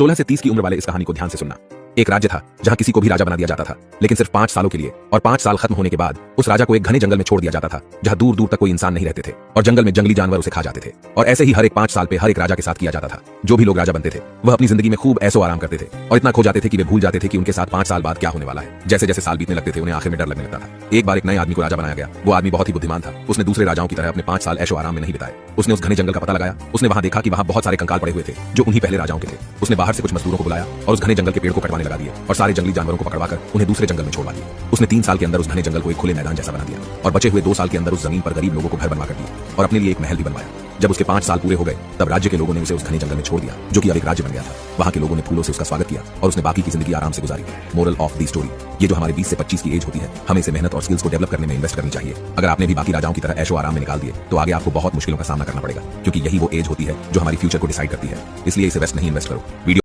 16 से 30 की उम्र वाले इस कहानी को ध्यान से सुनना। एक राज्य था जहां किसी को भी राजा बना दिया जाता था, लेकिन सिर्फ 5 सालों के लिए, और 5 साल खत्म होने के बाद उस राजा को एक घने जंगल में छोड़ दिया जाता था जहां दूर दूर तक कोई इंसान नहीं रहते थे और जंगल में जंगली जानवर उसे खा जाते थे। और ऐसे ही हर एक 5 साल पे हर एक राजा के साथ किया जाता था। जो भी लोग राजा बनते थे वह अपनी जिंदगी में खूब ऐसो आराम करते थे और इतना खो जाते थे कि वे भूल जाते थे कि उनके साथ 5 साल बाद क्या होने वाला है। जैसे जैसे साल बीतने लगते थे उन्हें आखिर में डर लगने लगता था। एक बार एक नए आदमी को राजा बनाया गया। वो आदमी बहुत ही बुद्धिमान था। उसने दूसरे राजाओं की तरह अपने 5 साल ऐशो आराम में नहीं बिताए। उसने उस घने जंगल का पता लगाया। उसने वहां देखा कि वहां बहुत सारे कंकाल पड़े हुए थे जो उन्हीं पहले राजाओं के थे। उसने बाहर से कुछ मजदूरों को बुलाया और उस घने जंगल के पेड़ को कटवाने लगा दिए और सारे जंगली जानवरों को पकड़वाकर उन्हें दूसरे जंगल में छोड़वा दिया। उसने 3 साल के अंदर उस घने जंगल को एक खुले मैदान जैसा बना दिया और बचे हुए 2 साल के अंदर उस जमीन पर गरीब लोगों को घर बनवा कर दिए और अपने लिए एक महल भी बनवाया। जब उसके 5 साल पूरे हो गए तब राज्य के लोगों ने उसे उस घने जंगल में छोड़ दिया जो कि अब एक राज्य बन गया था। वहां के लोगों ने फूलों से उसका स्वागत किया और उसने बाकी की जिंदगी आराम से गुजारी। मोरल ऑफ दी स्टोरी, ये जो हमारे 20 से 25 की एज होती है, हमें इसे मेहनत और स्किल्स को डेवलप करने में इन्वेस्ट करनी चाहिए। अगर आपने भी बाकी राजाओं की तरह ऐशो आराम में निकाल दिए तो आगे आपको बहुत मुश्किलों का सामना करना पड़ेगा, क्योंकि यही वो एज होती है जो हमारी फ्यूचर को डिसाइड करती है। इसलिए इसे वेस्ट नहीं इन्वेस्ट करो। वीडियो